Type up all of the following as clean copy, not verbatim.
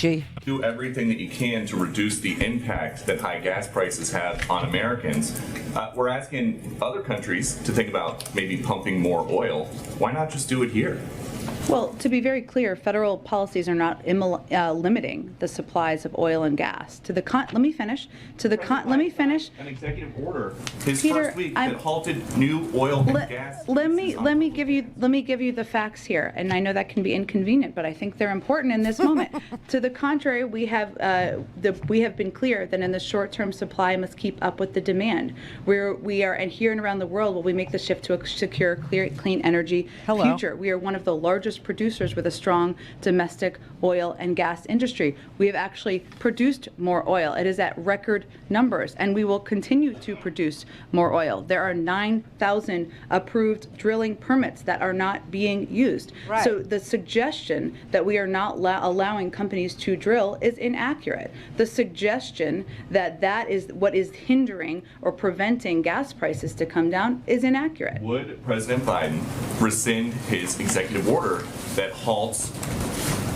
douchey. Do everything that you can to reduce the impact that high gas prices have on Americans. We're asking other countries to think about maybe pumping more oil. Why not just do it here? Well, to be very clear, federal policies are not limiting the supplies of oil and gas. Let me finish. Let me finish. An executive order his Peter, first week that halted new oil and gas. Let me give you the facts here, and I know that can be inconvenient, but I think they're important in this moment. To the contrary, we have been clear that in the short term, supply must keep up with the demand. We are, and here and around the world, while we make the shift to a secure, clean energy future, we are one of the largest producers with a strong domestic oil and gas industry. We have actually produced more oil. It is at record numbers, and we will continue to produce more oil. There are 9,000 approved drilling permits that are not being used. Right. So the suggestion that we are not allowing companies to drill is inaccurate. The suggestion that that is what is hindering or preventing gas prices to come down is inaccurate. Would President Biden rescind his executive order that halts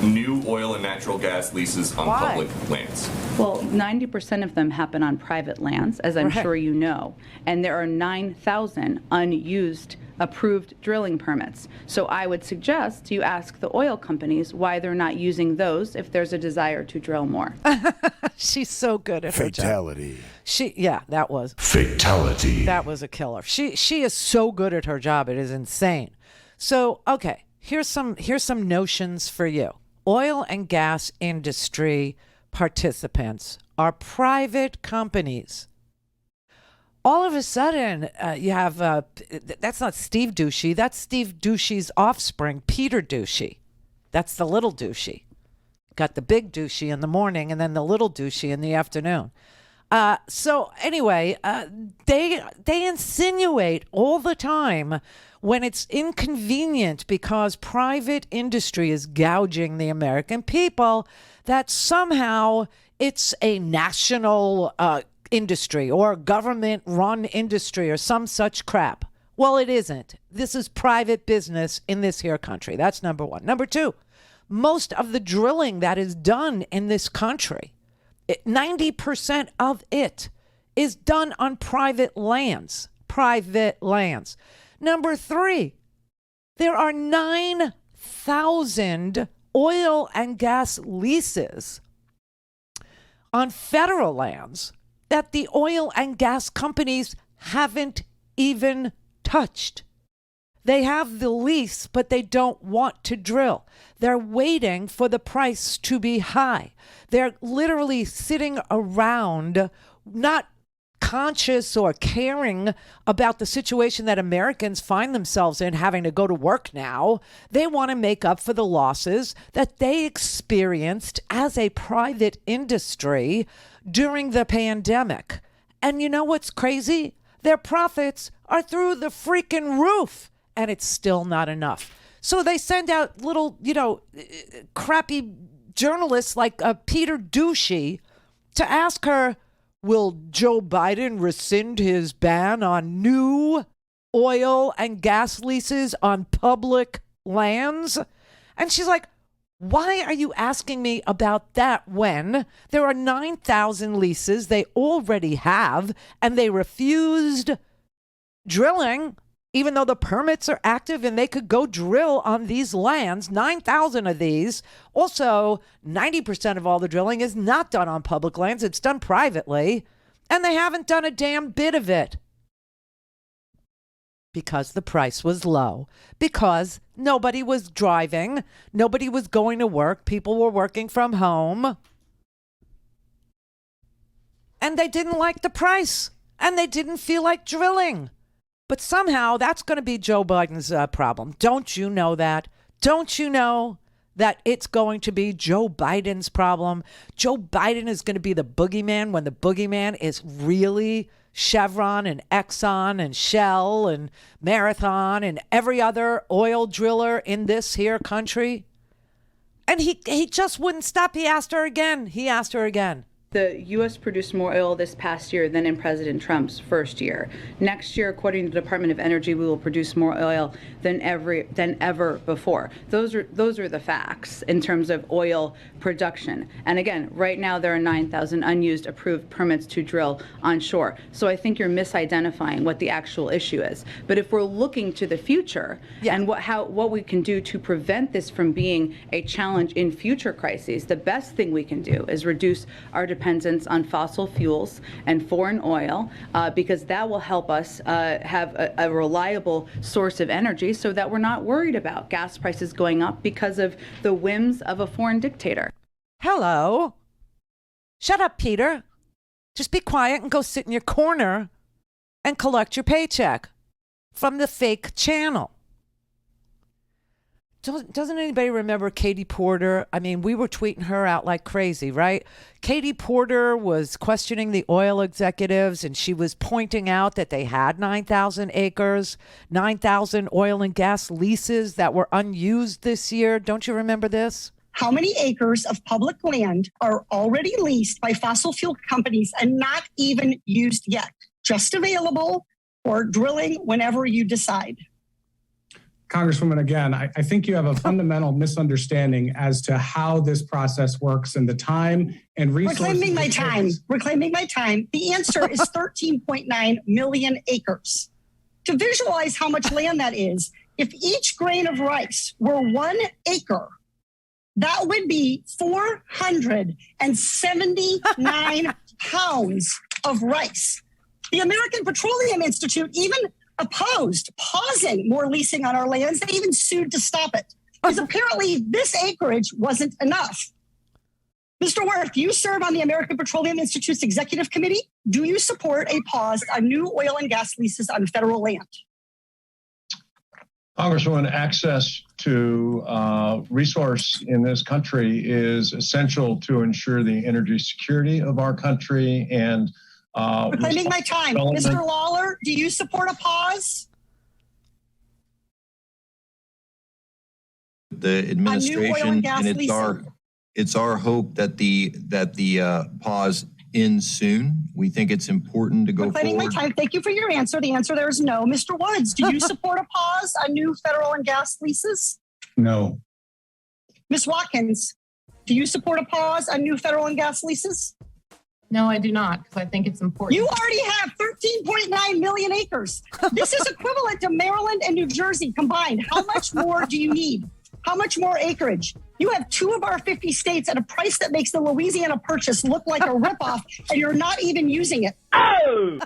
new oil and natural gas leases on public lands? Well, 90% of them happen on private lands, as I'm sure you know, and there are 9,000 unused approved drilling permits. So I would suggest you ask the oil companies why they're not using those if there's a desire to drill more. She's so good at her job. Fatality. That was Fatality. That was a killer. She is so good at her job. It is insane. So, okay, here's some notions for you. Oil and gas industry participants are private companies. All of a sudden, you have, that's not Steve Douchey, that's Steve Douchey's offspring, Peter Douchey. That's the little douchey. Got the big douchey in the morning and then the little douchey in the afternoon. So anyway, they insinuate all the time when it's inconvenient because private industry is gouging the American people that somehow it's a national industry or government-run industry or some such crap. Well, it isn't. This is private business in this here country. That's number one. Number two, most of the drilling that is done in this country, 90% of it is done on private lands. Private lands. Number three, there are 9,000 oil and gas leases on federal lands that the oil and gas companies haven't even touched. They have the lease, but they don't want to drill. They're waiting for the price to be high. They're literally sitting around not conscious or caring about the situation that Americans find themselves in, having to go to work now. They want to make up for the losses that they experienced as a private industry during the pandemic. And you know what's crazy? Their profits are through the freaking roof, and it's still not enough. So they send out little, crappy journalists like Peter Douchey to ask her, will Joe Biden rescind his ban on new oil and gas leases on public lands? And she's like, why are you asking me about that when there are 9,000 leases they already have and they refused drilling, even though the permits are active and they could go drill on these lands, 9,000 of these. Also, 90% of all the drilling is not done on public lands. It's done privately, and they haven't done a damn bit of it because the price was low, because nobody was driving, nobody was going to work, people were working from home, and they didn't like the price, and they didn't feel like drilling. But somehow that's going to be Joe Biden's problem. Don't you know that? Don't you know that it's going to be Joe Biden's problem? Joe Biden is going to be the boogeyman when the boogeyman is really Chevron and Exxon and Shell and Marathon and every other oil driller in this here country. And he just wouldn't stop. He asked her again. The U.S. produced more oil this past year than in President Trump's first year. Next year, according to the Department of Energy, we will produce more oil than ever before. Those are the facts in terms of oil production. And again, right now there are 9,000 unused approved permits to drill onshore. So I think you're misidentifying what the actual issue is. But if we're looking to the future and what we can do to prevent this from being a challenge in future crises, the best thing we can do is reduce our dependence on fossil fuels and foreign oil, because that will help us have a reliable source of energy so that we're not worried about gas prices going up because of the whims of a foreign dictator. Hello. Shut up, Peter. Just be quiet and go sit in your corner and collect your paycheck from the fake channel. Doesn't anybody remember Katie Porter? I mean, we were tweeting her out like crazy, right? Katie Porter was questioning the oil executives, and she was pointing out that they had 9,000 acres, 9,000 oil and gas leases that were unused this year. Don't you remember this? How many acres of public land are already leased by fossil fuel companies and not even used yet, just available for drilling whenever you decide? Congresswoman, again, I think you have a fundamental misunderstanding as to how this process works and the time and resources. Reclaiming my time. The answer is 13.9 million acres. To visualize how much land that is, if each grain of rice were 1 acre, that would be 479 pounds of rice. The American Petroleum Institute even opposed pausing more leasing on our lands. They even sued to stop it because apparently this acreage wasn't enough. Mr. Wirth, you serve on the American Petroleum Institute's executive committee. Do you support a pause on new oil and gas leases on federal land? Congresswoman, access to resource in this country is essential to ensure the energy security of our country and reclaiming my time. Mr. Lawler, do you support a pause? The administration, and it's our hope that the pause ends soon. We think it's important to go reclaiming forward. My time. Thank you for your answer. The answer there is no. Mr. Woods, do you support a pause on new federal and gas leases? No. Ms. Watkins, do you support a pause on new federal and gas leases? No, I do not, because I think it's important. You already have 13.9 million acres. This is equivalent to Maryland and New Jersey combined. How much more do you need? How much more acreage? You have 2 of our 50 states at a price that makes the Louisiana Purchase look like a ripoff, and you're not even using it. Oh!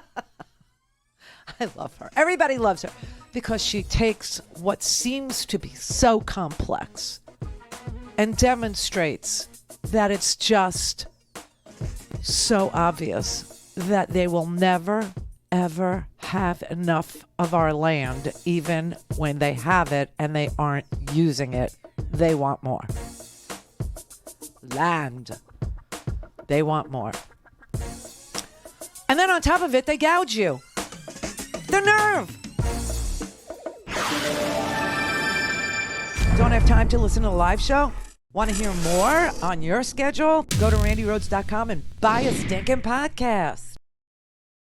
I love her. Everybody loves her because she takes what seems to be so complex and demonstrates that it's just so obvious that they will never, ever have enough of our land, even when they have it and they aren't using it. They want more. Land. They want more. And then on top of it, they gouge you. The nerve. Don't have time to listen to the live show? Want to hear more on your schedule? Go to randyrhodes.com and buy a stinking podcast.